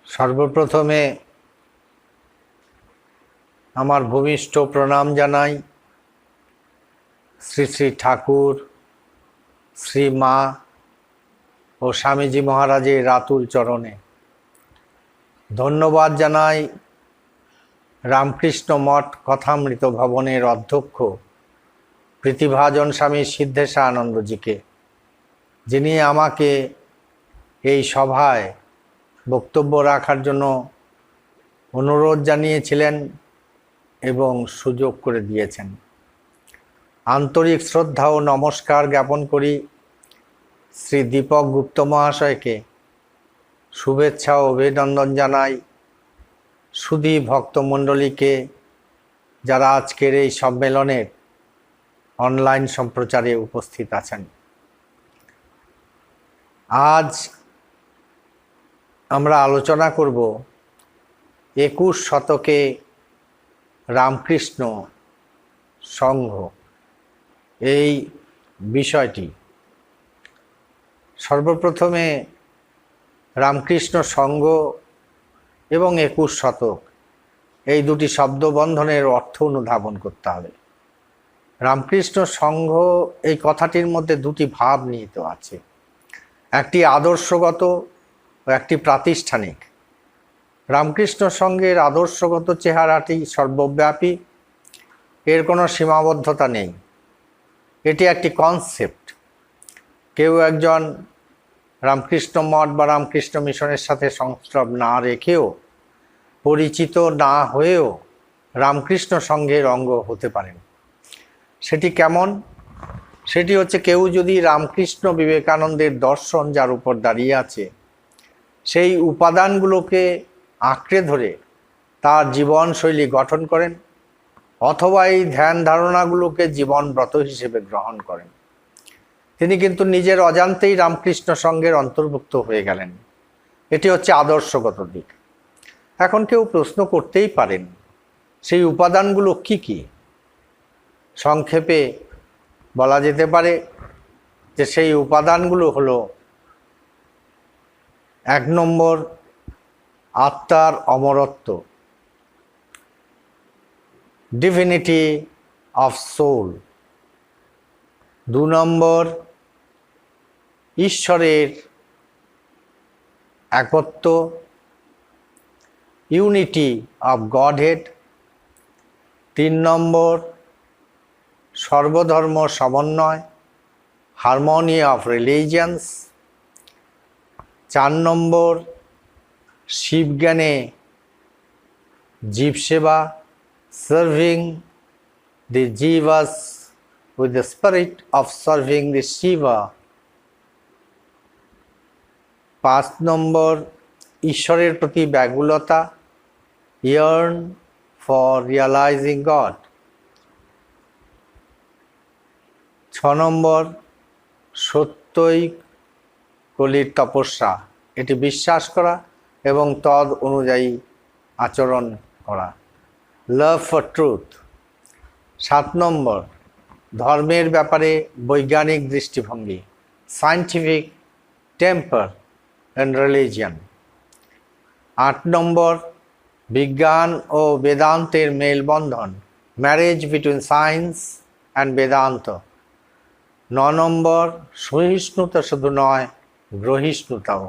সর্বপ্রথমে আমার ভূমিষ্ঠ প্রণাম জানাই শ্রী শ্রী ঠাকুর, শ্রী মা ও স্বামীজি মহারাজের রাতুল চরণে। ধন্যবাদ জানাই রামকৃষ্ণ মঠ কথামৃত ভবনের অধ্যক্ষ প্রীতিভাজন স্বামী সিদ্ধেশানন্দজিকে, যিনি আমাকে এই সভায় বক্তব্য রাখার জন্য অনুরোধ জানিয়েছিলেন এবং সুযোগ করে দিয়েছেন। আন্তরিক শ্রদ্ধা ও নমস্কার জ্ঞাপন করি শ্রী দীপক গুপ্ত মহাশয়কে। শুভেচ্ছা ও অভিনন্দন জানাই সুধী ভক্তমণ্ডলীকে, যারা আজকের এই সম্মেলনের অনলাইন সম্প্রচারে উপস্থিত আছেন। আজ আমরা আলোচনা করব 21 শতকে রামকৃষ্ণ সংঘ এই বিষয়টি। সর্বপ্রথমে রামকৃষ্ণ সংঘ এবং 21 শতক এই দুটি শব্দবন্ধনের অর্থ অনুধাবন করতে হবে। রামকৃষ্ণ সংঘ এই কথাটির মধ্যে দুটি ভাব নিহিত আছে, একটি আদর্শগত ও একটি প্রাতিষ্ঠানিক। রামকৃষ্ণ সংঘের আদর্শগত চেহারাটি সর্বব্যাপী, এর কোনো সীমাবদ্ধতা নেই। এটি একটি কনসেপ্ট। কেউ একজন রামকৃষ্ণ মঠ বা রামকৃষ্ণ মিশনের সাথে সংস্রব না রেখেও, পরিচিত না হয়েও রামকৃষ্ণ সংঘের অঙ্গ হতে পারেন। সেটি কেমন? সেটি হচ্ছে, কেউ যদি রামকৃষ্ণ বিবেকানন্দের দর্শন যার উপর দাঁড়িয়ে আছে সেই উপাদানগুলোকে আঁকড়ে ধরে তার জীবনশৈলী গঠন করেন, অথবা এই ধ্যান ধারণাগুলোকে জীবনব্রত হিসেবে গ্রহণ করেন, তিনি কিন্তু নিজের অজান্তেই রামকৃষ্ণ সংঘের অন্তর্ভুক্ত হয়ে গেলেন। এটি হচ্ছে আদর্শগত দিক। এখন কেউ প্রশ্ন করতেই পারেন, সেই উপাদানগুলো কি কি? সংক্ষেপে বলা যেতে পারে যে সেই উপাদানগুলো হলো, 1 নম্বর আত্মার অমরত্ব, ডিভিনিটি অফ সোল। 2 নম্বর ঈশ্বরের একত্ব, ইউনিটি অফ গডহেড। 3 নম্বর সর্বধর্ম সমন্বয়, হারমোনি অফ রিলিজিয়ন্স। 4 নম্বর শিবজ্ঞানে জীবসেবা, সার্ভিং দি জীবাস with the spirit of serving the Shiva. 5 নম্বর ঈশ্বরের প্রতি ব্যাকুলতা, yearn for realizing God. 6 নম্বর সত্যই কলির তপস্যা, এটি বিশ্বাস করা এবং তদ অনুযায়ী আচরণ করা, লাভ ফর ট্রুথ। 7 নম্বর ধর্মের ব্যাপারে বৈজ্ঞানিক দৃষ্টিভঙ্গি, সায়েন্টিফিক টেম্পার অ্যান্ড রিলিজিয়ন। 8 নম্বর বিজ্ঞান ও বেদান্তের মেলবন্ধন, marriage between science and Vedanta. 9 নম্বর সহিষ্ণুতা শুধু নয়, গ্রহিষ্ণুতাও।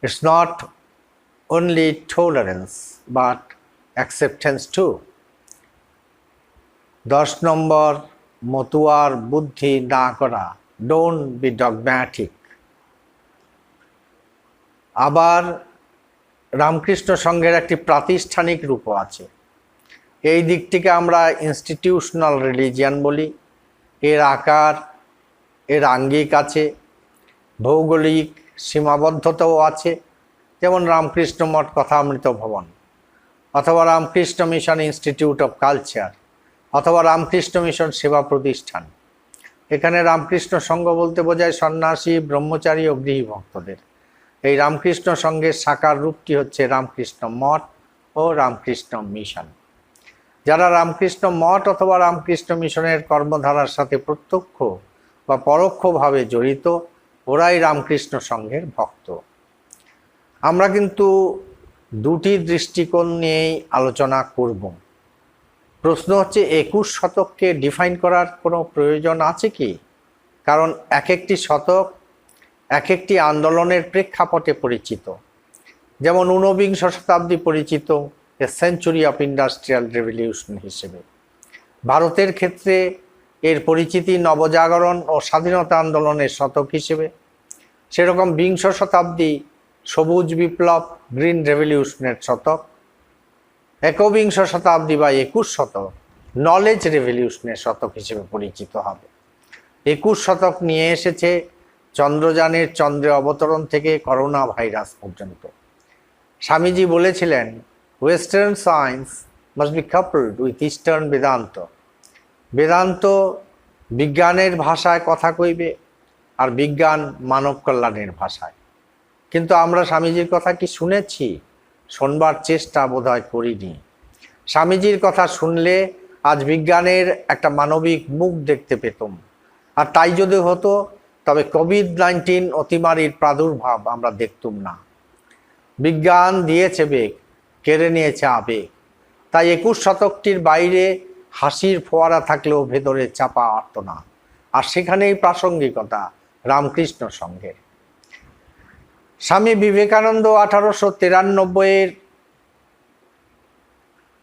It's not only tolerance but acceptance too. 10 নম্বর মতুয়ার বুদ্ধি না করা, ডোন্ট বি ডগম্যাটিক। আবার রামকৃষ্ণ সংঘের একটি প্রাতিষ্ঠানিক রূপও আছে। এই দিকটিকে আমরা ইনস্টিটিউশনাল রিলিজিয়ান বলি। এর আকার, এর আঙ্গিক আছে, ভৌগোলিক সীমাবদ্ধতাও আছে, যেমন রামকৃষ্ণ মঠ কথামৃত ভবন, অথবা Ramakrishna mission institute of culture, অথবা রামকৃষ্ণ মিশন সেবা প্রতিষ্ঠান। এখানে রামকৃষ্ণ সংঘ বলতে বোঝায় সন্ন্যাসী, ব্রহ্মচারী ও গৃহী ভক্তদের। এই রামকৃষ্ণ সংঘের সাকার রূপটি হচ্ছে রামকৃষ্ণ মঠ ও রামকৃষ্ণ মিশন। যারা রামকৃষ্ণ মঠ অথবা রামকৃষ্ণ মিশনের কর্মধারার সাথে প্রত্যক্ষ বা পরোক্ষভাবে জড়িত, ওরাই রামকৃষ্ণ সংঘের ভক্ত। আমরা কিন্তু দুটি দৃষ্টিকোণ নিয়েই আলোচনা করব। প্রশ্ন হচ্ছে 21 শতককে ডিফাইন করার কোনো প্রয়োজন আছে কি? কারণ এক একটি শতক এক একটি আন্দোলনের প্রেক্ষাপটে পরিচিত। যেমন ঊনবিংশ শতাব্দী পরিচিত a century of industrial revolution হিসেবে, ভারতের ক্ষেত্রে এর পরিচিতি নবজাগরণ ও স্বাধীনতা আন্দোলনের শতক হিসেবে, সেরকম বিংশ শতাব্দী সবুজ বিপ্লব গ্রিন রেভলিউশনের শতক, একবিংশ শতাব্দী বা 21 শতক নলেজ রেভলিউশনের শতক হিসেবে পরিচিত হবে। 21 শতক নিয়ে এসেছে চন্দ্রযানের চন্দ্রে অবতরণ থেকে করোনা ভাইরাস পর্যন্ত। স্বামীজি বলেছিলেন, western science must be coupled with eastern Vedanta. Vedanta বিজ্ঞানের ভাষায় কথা কইবে, আর বিজ্ঞান মানব কল্যাণের ভাষায়। কিন্তু আমরা স্বামীজির কথা কি শুনেছি? শোনবার চেষ্টা বোধহয় করিনি। স্বামীজির কথা শুনলে আজ বিজ্ঞানের একটা মানবিক মুখ দেখতে পেতাম, আর তাই যদি হতো তবে কোভিড-19 অতিমারির প্রাদুর্ভাব আমরা দেখতুম না। বিজ্ঞান দিয়েছে বেগ, কেড়ে নিয়েছে আবেগ। তাই 21 শতকটির বাইরে হাসির ফোয়ারা থাকলেও ভেতরে চাপা আর্তনাদ, আর সেখানেই প্রাসঙ্গিকতা রামকৃষ্ণ সংঘের। স্বামী বিবেকানন্দ 1893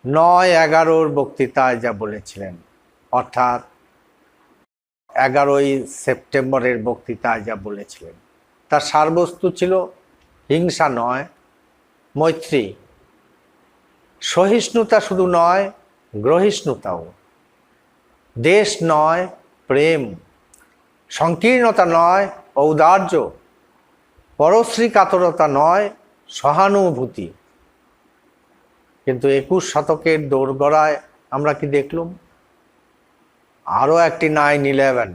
9/11 বক্তৃতায় যা বলেছিলেন, অর্থাৎ 11ই সেপ্টেম্বরের বক্তৃতায় যা বলেছিলেন, তার সারবস্তু ছিল হিংসা নয়, মৈত্রী। সহিষ্ণুতা শুধু নয়, গ্রহিষ্ণুতাও। দেশ নয়, প্রেম। সংকীর্ণতা নয়, ঔদার্য। পরশ্রী কাতরতা নয়, সহানুভূতি। কিন্তু 21 শতকের দোরগড়ায় আমরা কি দেখলুম? আরও একটি 9/11।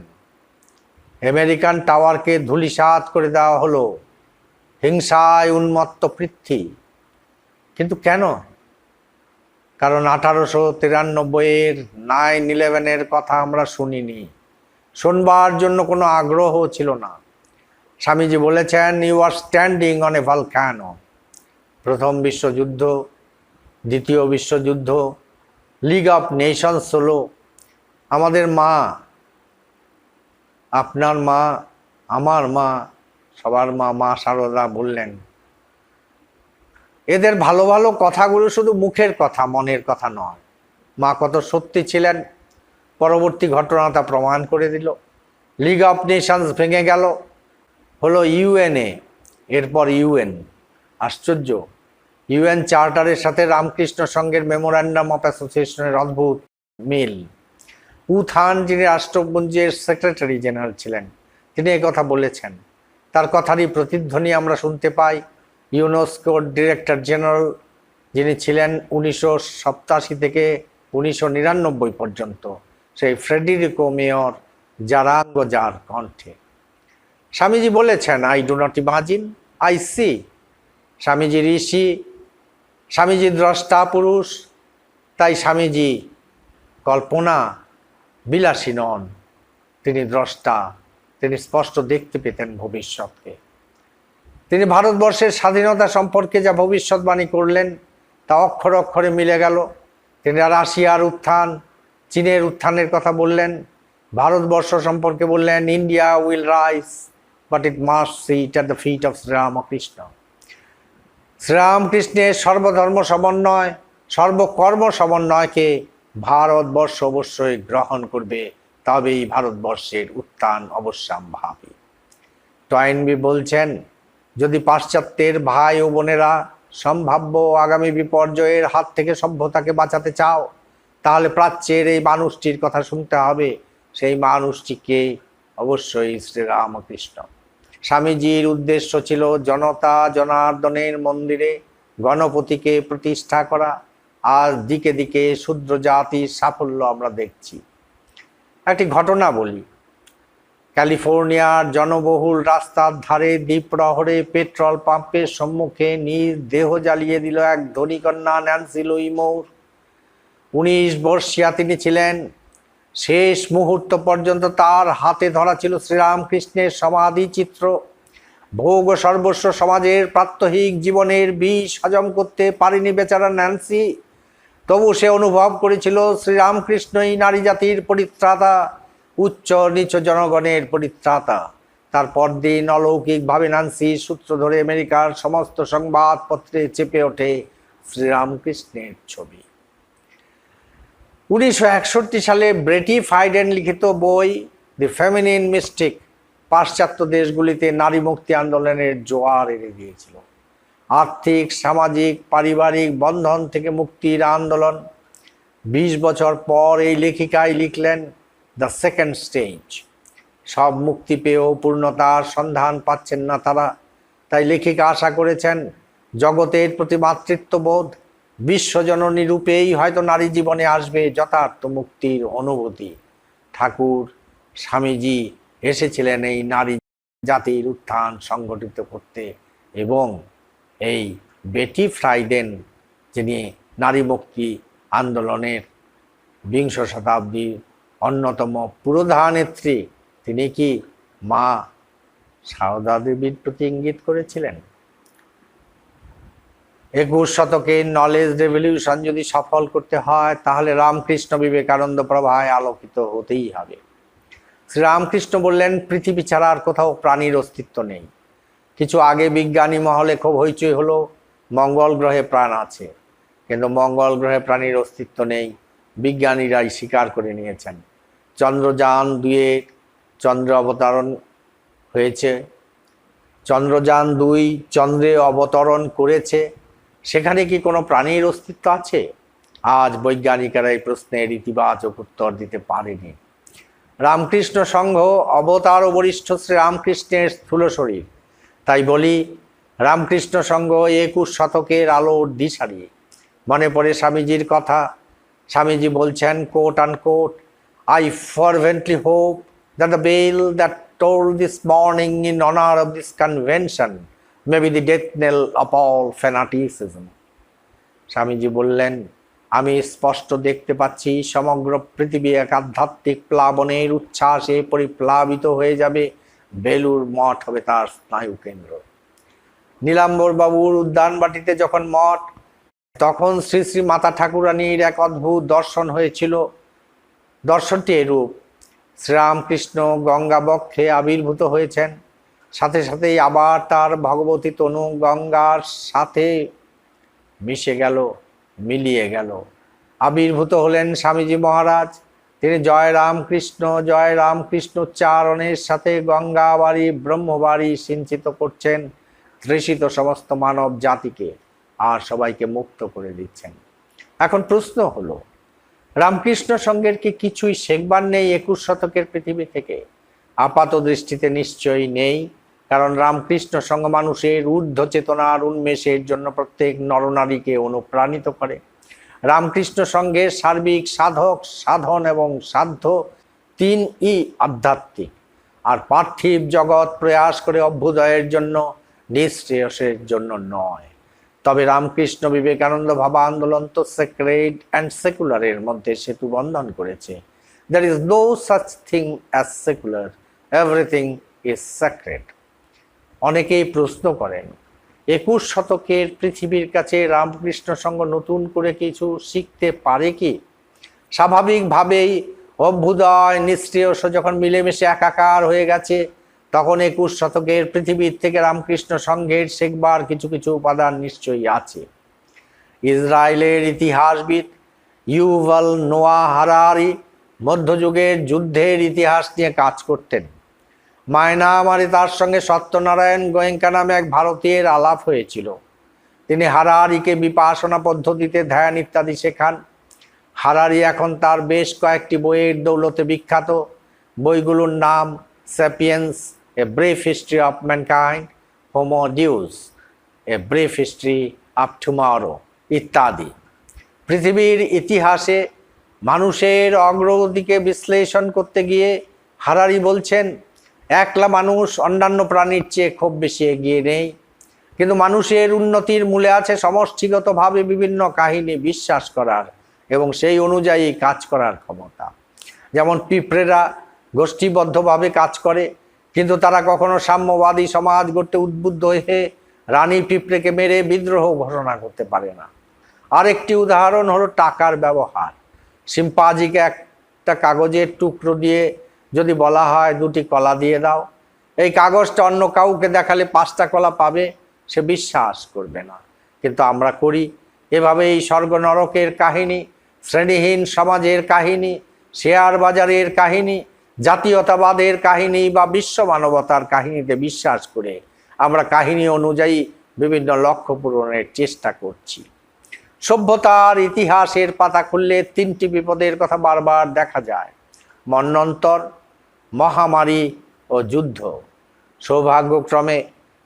আমেরিকান টাওয়ারকে ধূলিসাৎ করে দেওয়া হলো, হিংসায় উন্মত্ত পৃথ্বী। কিন্তু কেন? কারণ 1893 9/11 কথা আমরা শুনিনি, শোনবার জন্য কোনো আগ্রহ ছিল না। স্বামীজি বলেছেন, you are standing on a volcano. প্রথম বিশ্বযুদ্ধ, দ্বিতীয় বিশ্বযুদ্ধ, লিগ অফ নেশনস হলো। আমাদের মা, আপনার মা, আমার মা, সবার মা, মা শারদা বললেন, এদের ভালো ভালো কথাগুলো শুধু মুখের কথা, মনের কথা নয়। মা কত সত্যি ছিলেন, পরবর্তী ঘটনা তা প্রমাণ করে দিল। লিগ অফ নেশনস ভেঙে গেল, হলো ইউএনএ, এরপর ইউএন। আশ্চর্য, ইউএন চার্টারের সাথে রামকৃষ্ণ সংঘের মেমোরান্ডাম অফ অ্যাসোসিয়েশনের অদ্ভুত মিল। উথান, যিনি রাষ্ট্রপুঞ্জের সেক্রেটারি জেনারেল ছিলেন, তিনি কথা বলেছেন। তার কথারই প্রতিধ্বনি আমরা শুনতে পাই ইউনেস্কোর ডিরেক্টর জেনারেল, যিনি ছিলেন 1987 থেকে 1999 পর্যন্ত, সেই ফ্রেডেরিকো মেয়র জারাঙ্গোজার কণ্ঠে। স্বামীজি বলেছেন, I do not imagine, I see. Swamiji ঋষি, স্বামীজি দ্রষ্টা পুরুষ। তাই স্বামীজি কল্পনা বিলাসী নন, তিনি দ্রষ্টা। তিনি স্পষ্ট দেখতে পেতেন ভবিষ্যৎকে। তিনি ভারতবর্ষের স্বাধীনতা সম্পর্কে যা ভবিষ্যৎবাণী করলেন তা অক্ষরে অক্ষরে মিলে গেল। তিনি রাশিয়ার উত্থান, চীনের উত্থানের কথা বললেন। ভারতবর্ষ সম্পর্কে বললেন, India will rise, but it must sit at the feet of Sri Ramakrishna. শ্রীরামকৃষ্ণের সর্বধর্ম সমন্বয়, সর্বকর্ম সমন্বয়কে ভারতবর্ষ অবশ্যই গ্রহণ করবে, তবেই ভারতবর্ষের উত্থান অবশ্যম্ভাবী। টয়েনবি বলছেন, যদি পাশ্চাত্যের ভাই ও বোনেরা সম্ভাব্য আগামী বিপর্যয়ের হাত থেকে সভ্যতাকে বাঁচাতে চাও, তাহলে প্রাচ্যের এই মানুষটির কথা শুনতে হবে। সেই মানুষটিকে অবশ্যই শ্রীরামকৃষ্ণ। স্বামীজির উদ্দেশ্য ছিল জনতা জনার্দনের মন্দিরে গণপতিকে প্রতিষ্ঠা করা। আর দিকে দিকে শূদ্র জাতির সাফল্য আমরা দেখছি। একটি ঘটনা বলি। ক্যালিফোর্নিয়ার জনবহুল রাস্তার ধারে দ্বীপ্রহরে পেট্রোল পাম্পের সম্মুখে নিজ দেহ জ্বালিয়ে দিল এক ধনী কন্যা, ন্যান্সি লুই মুর। 19 বর্ষীয়া তিনি ছিলেন। শেষ মুহূর্ত পর্যন্ত তার হাতে ধরা ছিল শ্রীরামকৃষ্ণের সমাধি চিত্র। ভোগ ও সর্বস্ব সমাজের প্রাত্যহিক জীবনের বিষ হজম করতে পারেনি বেচারা ন্যান্সি। তবু সে অনুভব করেছিল শ্রীরামকৃষ্ণই নারী জাতির পরিত্রাতা, উচ্চ নিচ জনগণের পরিত্রাতা। তার পরদিন অলৌকিকভাবে ন্যান্সির সূত্র ধরে আমেরিকার সমস্ত সংবাদপত্রে চেপে ওঠে শ্রীরামকৃষ্ণের ছবি। 1961 সালে ব্রেটি ফাইডেন লিখিত বই দি ফেমিনিন মিস্টিক পাশ্চাত্য দেশগুলিতে নারী মুক্তি আন্দোলনের জোয়ার এনে দিয়েছিল। আর্থিক, সামাজিক, পারিবারিক বন্ধন থেকে মুক্তির আন্দোলন। 20 বছর পর এই লেখিকাই লিখলেন দ্য সেকেন্ড স্টেজ। সব মুক্তি পেয়েও পূর্ণতার সন্ধান পাচ্ছেন না তারা। তাই লেখিকা আশা করেছেন জগতের প্রতি মাতৃত্ববোধ, বিশ্বজননী রূপেই হয়তো নারী জীবনে আসবে যথার্থ মুক্তির অনুভূতি। ঠাকুর স্বামীজি এসেছিলেন এই নারী জাতির উত্থান সংগঠিত করতে, এবং এই বেটি ফ্রাইডেন, যিনি নারী মুক্তি আন্দোলনের 20 শতাব্দীর অন্যতম পুরোধা নেত্রী, তিনি কি মা সারদা দেবীর প্রতি ইঙ্গিত করেছিলেন? 21 শতকের নলেজ রেভলিউশন যদি সফল করতে হয়, তাহলে রামকৃষ্ণ বিবেকানন্দ প্রভায় আলোকিত হতেই হবে। শ্রীরামকৃষ্ণ বললেন, পৃথিবী ছাড়া আর কোথাও প্রাণীর অস্তিত্ব নেই। কিছু আগে বিজ্ঞানী মহলে খুব হইচই হলো, মঙ্গল গ্রহে প্রাণ আছে, কিন্তু মঙ্গল গ্রহে প্রাণীর অস্তিত্ব নেই, বিজ্ঞানীরাই স্বীকার করে নিয়েছেন। চন্দ্রযান 2 চন্দ্রে অবতরণ হয়েছে, চন্দ্রযান 2 চন্দ্রে অবতরণ করেছে, সেখানে কি কোনো প্রাণীর অস্তিত্ব আছে? আজ বৈজ্ঞানিকেরা এই প্রশ্নের ইতিবাচক উত্তর দিতে পারেনি। রামকৃষ্ণ সংঘ অবতার ও বরিষ্ঠ শ্রীরামকৃষ্ণের স্থূল শরীর। তাই বলি, রামকৃষ্ণ সংঘ 21 শতকের আলোর দিশারি। মনে পড়ে স্বামীজির কথা। স্বামীজি বলছেন, coat unquote, I fervently hope that the bell that tolled this morning in honor of this convention may be the death knell of all fanaticism. Swamiji বললেন, আমি স্পষ্ট দেখতে পাচ্ছি সমগ্র পৃথিবী এক আধ্যাত্মিক প্লাবনের উচ্ছ্বাসে পরিপ্লাবিত হয়ে যাবে। বেলুর মঠ হবে তার স্নায়ু কেন্দ্র। নীলাম্বর বাবুর উদ্যানবাটিতে যখন মঠ, তখন শ্রী শ্রী মাতা ঠাকুরানীর এক অদ্ভুত দর্শন হয়েছিল। দর্শনটি এরূপ: শ্রীরামকৃষ্ণ গঙ্গা বক্ষে আবির্ভূত হয়েছেন, সাথে সাথেই আবার তার ভগবতী তনু গঙ্গার সাথে মিশে গেল, মিলিয়ে গেল। আবির্ভূত হলেন স্বামীজি মহারাজ। তিনি জয় রামকৃষ্ণ উচ্চারণের সাথে গঙ্গা বাড়ি ব্রহ্মবাড়ি সিঞ্চিত করছেন তৃষিত সমস্ত মানব জাতিকে, আর সবাইকে মুক্ত করে দিচ্ছেন। এখন প্রশ্ন হলো, রামকৃষ্ণ সংঘের কি কিছুই শেখবার নেই 21 শতকের পৃথিবী থেকে? আপাত দৃষ্টিতে নিশ্চয়ই নেই, কারণ রামকৃষ্ণ সংঘ মানুষের ঊর্ধ্ব চেতনার উন্মেষের জন্য প্রত্যেক নরনারীকে অনুপ্রাণিত করে। রামকৃষ্ণ সংঘের সার্বিক সাধক, সাধন এবং সাধ্য 3ই আধ্যাত্মিক, আর পার্থিব জগৎ প্রয়াস করে অভ্যুদয়ের জন্য, নিঃশ্রেয়সের জন্য নয়। তবে রামকৃষ্ণ বিবেকানন্দ ভাবা আন্দোলন তো সেক্রেড অ্যান্ড সেকুলারের মধ্যে সেতু বন্ধন করেছে। There is no such thing as secular, everything is sacred. অনেকেই প্রশ্ন করেন, 21 শতকের পৃথিবীর কাছে রামকৃষ্ণ সংঘ নতুন করে কিছু শিখতে পারে কি? স্বাভাবিকভাবেই অভ্যুদয় নিঃশ্রেয়স যখন মিলেমিশে একাকার হয়ে গেছে, তখন 21 শতকের পৃথিবীর থেকে রামকৃষ্ণ সংঘের শেখবার কিছু কিছু উপাদান নিশ্চয়ই আছে। ইসরায়েলের ইতিহাসবিদ ইউভাল নোয়া হারারি মধ্যযুগের যুদ্ধের ইতিহাস নিয়ে কাজ করতেন। মায়ানমারে তার সঙ্গে সত্যনারায়ণ গোয়েঙ্কা নামে এক ভারতীয়ের আলাপ হয়েছিল। তিনি হারারিকে বিপাসনা পদ্ধতিতে ধ্যান ইত্যাদি শেখান। হারারি এখন তার বেশ কয়েকটি বইয়ের দৌলতে বিখ্যাত। বইগুলোর নাম sapiens, a brief history of mankind, Homo dues, a brief history of tomorrow ইত্যাদি। পৃথিবীর ইতিহাসে মানুষের অগ্রগতিকে বিশ্লেষণ করতে গিয়ে হারারি বলছেন, একলা মানুষ অন্যান্য প্রাণীর চেয়ে খুব বেশি এগিয়ে নেই, কিন্তু মানুষের উন্নতির মূলে আছে সমষ্টিগতভাবে বিভিন্ন কাহিনী বিশ্বাস করার এবং সেই অনুযায়ী কাজ করার ক্ষমতা। যেমন পিঁপড়েরা গোষ্ঠীবদ্ধভাবে কাজ করে, কিন্তু তারা কখনো সাম্যবাদী সমাজ গড়তে উদ্বুদ্ধ হয়ে রানী পিঁপড়েকে মেরে বিদ্রোহ ঘোষণা করতে পারে না। আরেকটি উদাহরণ হলো টাকার ব্যবহার। শিম্পাঞ্জিকে একটা কাগজের টুকরো দিয়ে যদি বলা হয় 2টি কলা দিয়ে দাও, এই কাগজটা অন্য কাউকে দেখালে 5টা কলা পাবে, সে বিশ্বাস করবে না। কিন্তু আমরা করি। এভাবে এই স্বর্গ নরকের কাহিনী, শ্রেণীহীন সমাজের কাহিনী, শেয়ার বাজারের কাহিনী, জাতীয়তাবাদের কাহিনী বা বিশ্ব মানবতার কাহিনীতে বিশ্বাস করে আমরা কাহিনী অনুযায়ী বিভিন্ন লক্ষ্য পূরণের চেষ্টা করছি। সভ্যতার ইতিহাসের পাতা খুললে 3টি বিপদের কথা বারবার দেখা যায়: মন্বন্তর, মহামারী ও যুদ্ধ। সৌভাগ্যক্রমে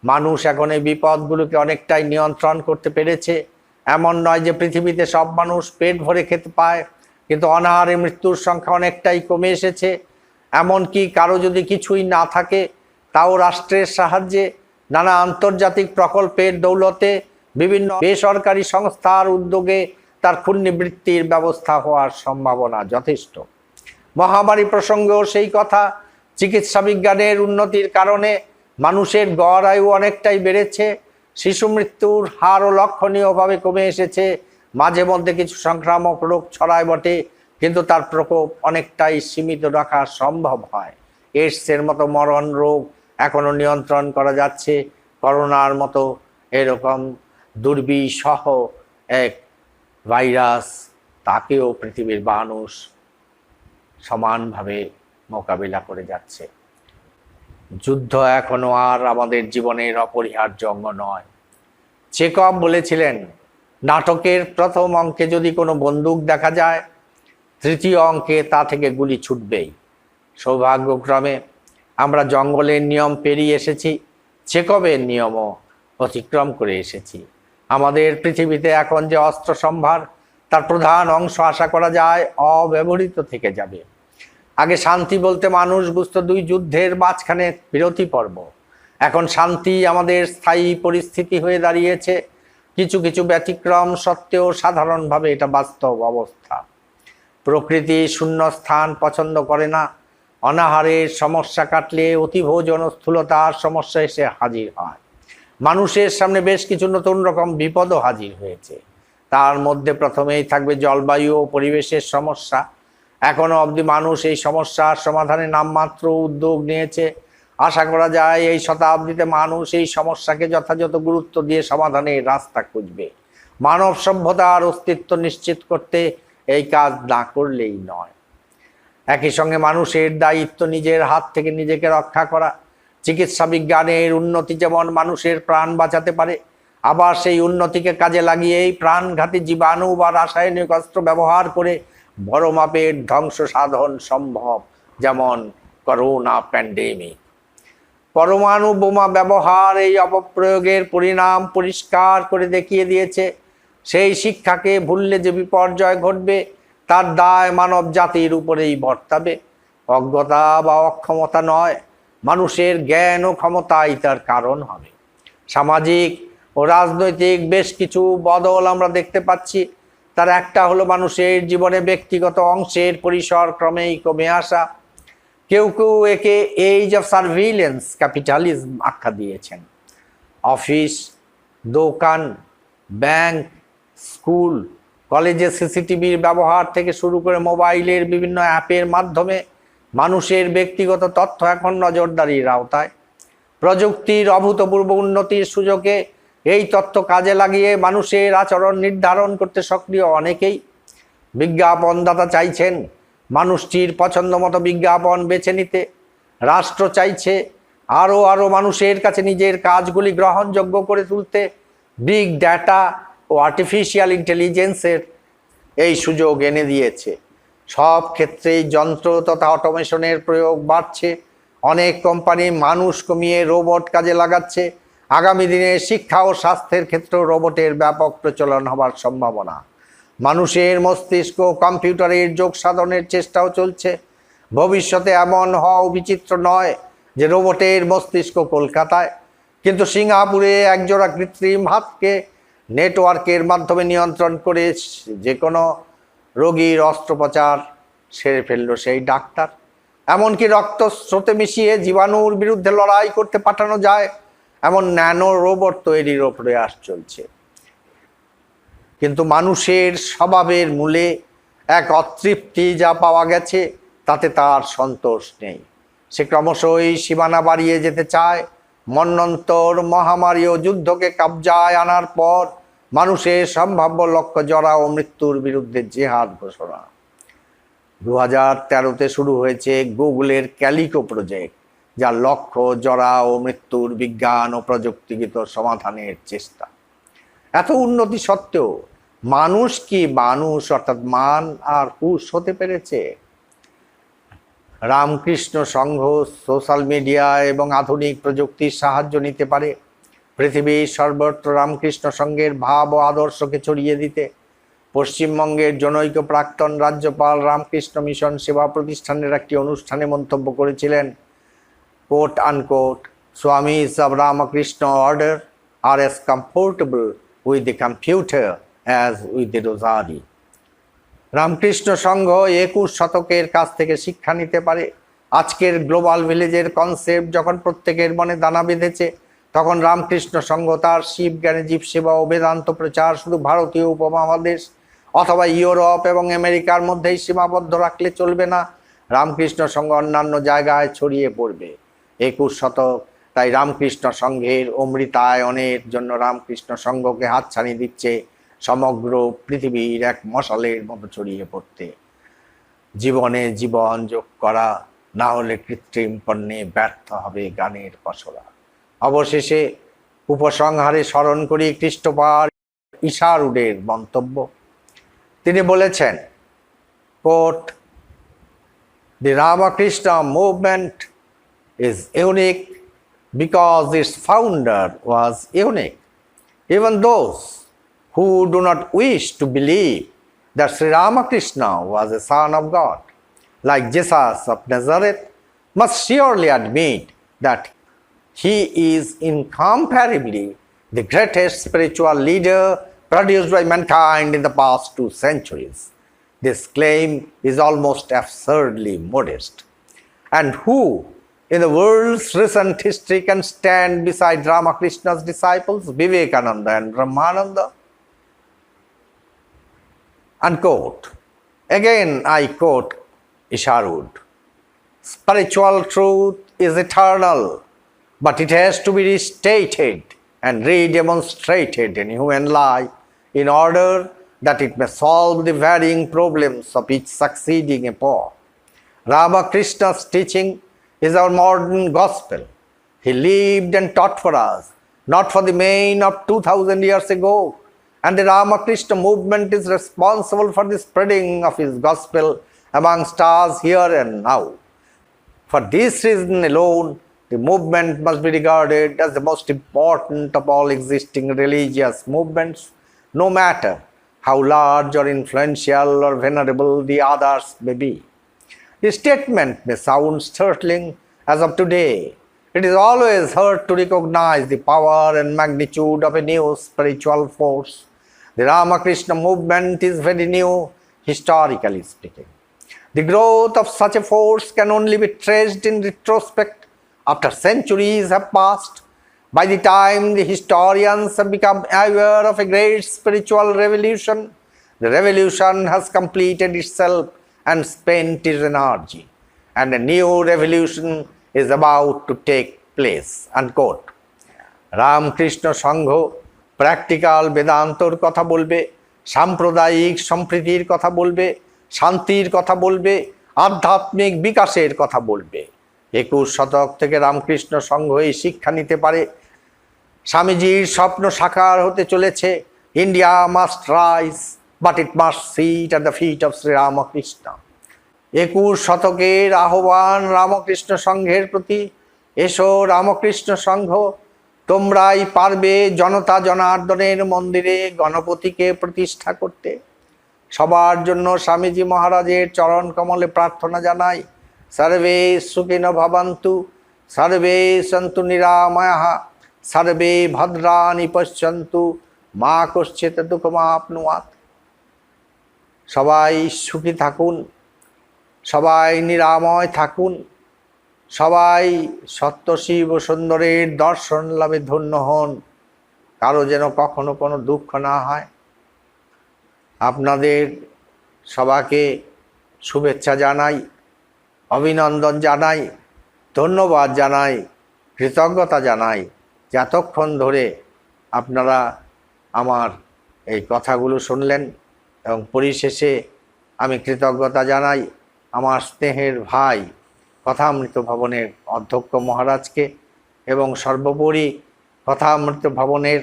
মানুষ এখন এই বিপদগুলোকে অনেকটাই নিয়ন্ত্রণ করতে পেরেছে। এমন নয় যে পৃথিবীতে সব মানুষ পেট ভরে খেতে পায়, কিন্তু অনাহারে মৃত্যুর সংখ্যা অনেকটাই কমে এসেছে। এমনকি কারো যদি কিছুই না থাকে, তাও রাষ্ট্রের সাহায্যে, নানা আন্তর্জাতিক প্রকল্পের দৌলতে, বিভিন্ন বেসরকারি সংস্থার উদ্যোগে তার ক্ষুণ্ণবৃত্তির ব্যবস্থা হওয়ার সম্ভাবনা যথেষ্ট। মহামারী প্রসঙ্গেও সেই কথা। চিকিৎসা বিজ্ঞানের উন্নতির কারণে মানুষের গড় আয়ু অনেকটাই বেড়েছে। শিশু মৃত্যুর হারও লক্ষণীয়ভাবে কমে এসেছে। মাঝে মধ্যে কিছু সংক্রামক রোগ ছড়ায় বটে, কিন্তু তার প্রকোপ অনেকটাই সীমিত রাখা সম্ভব হয়। এইডসের মতো মরণ রোগ এখনো নিয়ন্ত্রণ করা যাচ্ছে। করোনার মতো এরকম দুর্বিষহ এক ভাইরাস, তাকেও পৃথিবীর মানুষ সমানভাবে মোকাবিলা করে যাচ্ছে। যুদ্ধ এখনো আর আমাদের জীবনের অপরিহার্য অঙ্গ নয়। চেকভ বলেছিলেন, নাটকের প্রথম অঙ্কে যদি কোনো বন্দুক দেখা যায়, তৃতীয় অঙ্কে তা থেকে গুলি ছুটবেই। সৌভাগ্যক্রমে আমরা জঙ্গলের নিয়ম পেরিয়ে এসেছি, চেকভের নিয়মও অতিক্রম করে এসেছি। আমাদের পৃথিবীতে এখন যে অস্ত্র সম্ভার, তার প্রধান অংশ আশা করা যায় অব্যবহৃত থেকে যাবে। আগে শান্তি বলতে মানুষ বুঝতো 2 যুদ্ধের মাঝখানে বিরতি পর্ব। এখন শান্তি আমাদের স্থায়ী পরিস্থিতি হয়ে দাঁড়িয়েছে। কিছু কিছু ব্যতিক্রম সত্ত্বেও সাধারণভাবে এটা বাস্তব অবস্থা। প্রকৃতি শূন্যস্থান পছন্দ করে না। অনাহারের সমস্যা কাটলে অতিভোজন ও স্থূলতার সমস্যা এসে হাজির হয়। মানুষের সামনে বেশ কিছু নতুন রকম বিপদও হাজির হয়েছে। তার মধ্যে প্রথমেই থাকবে জলবায়ু ও পরিবেশের সমস্যা। এখনো অবধি মানুষ এই সমস্যার সমাধানে নামমাত্র উদ্যোগ নিয়েছে। আশা করা যায় এই শতাব্দীতে মানুষ এই সমস্যাকে যথাযথ গুরুত্ব দিয়ে সমাধানের রাস্তা খুঁজবে। মানব সভ্যতার অস্তিত্ব নিশ্চিত করতে এই কাজ না করলেই নয়। একই সঙ্গে মানুষের দায়িত্ব নিজের হাত থেকে নিজেকে রক্ষা করা। চিকিৎসা বিজ্ঞানের উন্নতি যেমন মানুষের প্রাণ বাঁচাতে পারে, আবার সেই উন্নতিকে কাজে লাগিয়েই প্রাণঘাতী জীবাণু বা রাসায়নিক অস্ত্র ব্যবহার করে বড় মাপের ধ্বংস সাধন সম্ভব, যেমন করোনা প্যান্ডেমিক। পরমাণু বোমা ব্যবহার এই অপপ্রয়োগের পরিণাম পরিষ্কার করে দেখিয়ে দিয়েছে। সেই শিক্ষাকে ভুললে যে বিপর্যয় ঘটবে, তার দায় মানব জাতির উপরেই বর্তাবে। অজ্ঞতা বা অক্ষমতা নয়, মানুষের জ্ঞান ও ক্ষমতাই তার কারণ হবে। সামাজিক ও রাজনৈতিক বেশ কিছু বদল আমরা দেখতে পাচ্ছি। তার একটা হলো মানুষের জীবনে ব্যক্তিগত অংশের পরিসর ক্রমেই কমে আসা। কেউ কেউ একে এজ অফ সার্ভিলেন্স ক্যাপিটালিজম আখ্যা দিয়েছেন। অফিস, দোকান, ব্যাংক, স্কুল, কলেজে সিসিটিভির ব্যবহার থেকে শুরু করে মোবাইলের বিভিন্ন অ্যাপের মাধ্যমে মানুষের ব্যক্তিগত তথ্য এখন নজরদারির আওতায়। প্রযুক্তির অভূতপূর্ব উন্নতির সুযোগে এই তথ্য কাজে লাগিয়ে মানুষের আচরণ নির্ধারণ করতে সক্রিয় অনেকেই। বিজ্ঞাপনদাতা চাইছেন মানুষটির পছন্দ মতো বিজ্ঞাপন বেছে নিতে। রাষ্ট্র চাইছে আরও মানুষের কাছে নিজের কাজগুলি গ্রহণযোগ্য করে তুলতে। বিগ ডেটা ও আর্টিফিশিয়াল ইন্টেলিজেন্সের এই সুযোগ এনে দিয়েছে। সব ক্ষেত্রেই যন্ত্র তথা অটোমেশনের প্রয়োগ বাড়ছে। অনেক কোম্পানি মানুষ কমিয়ে রোবট কাজে লাগাচ্ছে। আগামী দিনে শিক্ষা ও স্বাস্থ্যের ক্ষেত্রেও রোবটের ব্যাপক প্রচলন হবার সম্ভাবনা। মানুষের মস্তিষ্ক কম্পিউটারের যোগ সাধনের চেষ্টাও চলছে। ভবিষ্যতে এমন হওয়া বিচিত্র নয় যে রোবটের মস্তিষ্ক কলকাতায়, কিন্তু সিঙ্গাপুরে একজোড়া কৃত্রিম হাতকে নেটওয়ার্কের মাধ্যমে নিয়ন্ত্রণ করে যে কোনো রোগীর অস্ত্রোপচার সেরে ফেলল সেই ডাক্তার। এমনকি রক্ত স্রোতে মিশিয়ে জীবাণুর বিরুদ্ধে লড়াই করতে পাঠানো যায় এমন ন্যানো রোবট তৈরির প্রয়াস চলছে। কিন্তু মানুষের স্বভাবের মূলে এক অতৃপ্তি যা পাওয়া গেছে তাতে তার সন্তোষ নেই। সে ক্রমশই সীমানা বাড়িয়ে যেতে চায়। মন্বন্তর, মহামারী ও যুদ্ধকে কবজায় আনার পর মানুষের সম্ভাব্য লক্ষ্য জরা ও মৃত্যুর বিরুদ্ধে জেহাদ ঘোষণা। 2013-তে শুরু হয়েছে গুগলের ক্যালিকো প্রজেক্ট, যার লক্ষ্য জরা ও মৃত্যুর বিজ্ঞান ও প্রযুক্তিগত সমাধানের চেষ্টা। এত উন্নতি সত্ত্বেও মানুষ কি মানুষ অর্থাৎ মান আর হুঁশ হতে পেরেছে? রামকৃষ্ণ সংঘ সোশ্যাল মিডিয়া এবং আধুনিক প্রযুক্তির সাহায্য নিতে পারে পৃথিবীর সর্বত্র রামকৃষ্ণ সংঘের ভাব ও আদর্শকে ছড়িয়ে দিতে। পশ্চিমবঙ্গের জনৈক প্রাক্তন রাজ্যপাল রামকৃষ্ণ মিশন সেবা প্রতিষ্ঠানের একটি অনুষ্ঠানে মন্তব্য করেছিলেন, coat unquote, "Swamis of Ramakrishna order are as comfortable with the computer as with the rosary." Ramakrishna Sangha 21 শতকের কাছ থেকে শিক্ষা নিতে পারে। আজকের গ্লোবাল ভিলেজের কনসেপ্ট যখন প্রত্যেকের মনে দানা বেঁধেছে, তখন রামকৃষ্ণ সংঘ তার শিব জ্ঞানে জীব সেবা ও বেদান্ত প্রচার শুধু ভারতীয় উপমহাদেশ অথবা ইউরোপ এবং আমেরিকার মধ্যেই সীমাবদ্ধ রাখলে চলবে না। রামকৃষ্ণ সংঘ অন্যান্য জায়গায় ছড়িয়ে পড়বে। 21 শতক তাই রামকৃষ্ণ সংঘের অমৃতায়নের জন্য রামকৃষ্ণ সংঘকে হাতছানি দিচ্ছে সমগ্র পৃথিবীর এক মশালের মতো ছড়িয়ে পড়তে। জীবনে জীবন যোগ করা, না হলে কৃত্রিম পণ্যে ব্যর্থ হবে গানের পসরা। অবশেষে উপসংহারে স্মরণ করি ক্রিস্টোফার ইশারুডের মন্তব্য। তিনি বলেছেন, coat, "The Ramakrishna movement is unique because its founder was unique. Even those who do not wish to believe that Sri Ramakrishna was a son of God, like Jesus of Nazareth, must surely admit that he is incomparably the greatest spiritual leader produced by mankind in the past 2 centuries. This claim is almost absurdly modest. And who in the world's recent history can stand beside Ramakrishna's disciples, Vivekananda and Ramananda?" Unquote. Again, I quote Isharud, "Spiritual truth is eternal, but it has to be restated and redemonstrated in human life in order that it may solve the varying problems of each succeeding epoch. Ramakrishna's teaching is our modern gospel. He lived and taught for us, not for the men of 2000 years ago, and the Ramakrishna movement is responsible for the spreading of his gospel amongst us here and now. For this reason alone, the movement must be regarded as the most important of all existing religious movements, no matter how large or influential or venerable the others may be." The statement may sound startling as of today. It is always hard to recognize the power and magnitude of a new spiritual force. The Ramakrishna movement is very new, historically speaking. The growth of such a force can only be traced in retrospect after centuries have passed. By the time the historians have become aware of a great spiritual revolution, the revolution has completed itself and spent its energy, and a new revolution is about to take place. Unquote. Ramakrishna Sangha practical বেদান্তর কথা বলবে, সাম্প্রদায়িক সম্প্রীতির কথা বলবে, শান্তির কথা বলবে, আধ্যাত্মিক বিকাশের কথা বলবে। 21 শতক থেকে রামকৃষ্ণ সংঘ এই শিক্ষা নিতে পারে, স্বামীজির স্বপ্ন সাকার হতে চলেছে। India must rise, but it must sit at the feet of Sri Ramakrishna. 21 শতকের আহ্বান রামকৃষ্ণ সংঘের প্রতি। এসো রামকৃষ্ণ সংঘ, তোমরাই পারবে জনতা জনার্দনের মন্দিরে গণপতিকে প্রতিষ্ঠা করতে। সবার জন্য স্বামীজি মহারাজের চরণ কমলে প্রার্থনা জানাই। সর্বে সুখিনো ভবন্তু, সর্বে সন্তু নিরাময়াঃ, সর্বে ভদ্রাণি পশ্যন্তু, মা কশ্চিৎ দুঃখমাপ্নুয়াৎ। সবাই সুখী থাকুন, সবাই নিরাময় থাকুন, সবাই সত্যশিব সুন্দরের দর্শন লাভে ধন্য হন, কারো যেন কখনো কোনো দুঃখ না হয়। আপনাদের সবাইকে শুভেচ্ছা জানাই, অভিনন্দন জানাই, ধন্যবাদ জানাই, কৃতজ্ঞতা জানাই যে এতক্ষণ ধরে আপনারা আমার এই কথাগুলো শুনলেন। এবং পরিশেষে আমি কৃতজ্ঞতা জানাই আমার স্নেহের ভাই কথামৃত ভবনের অধ্যক্ষ মহারাজকে এবং সর্বোপরি কথামৃত ভবনের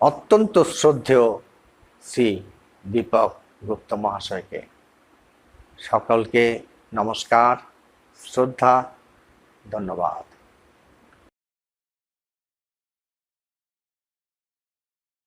অত্যন্ত শ্রদ্ধেয় শ্রী দীপক গুপ্ত মহাশয়কে। সকলকে নমস্কার, শ্রদ্ধা, ধন্যবাদ।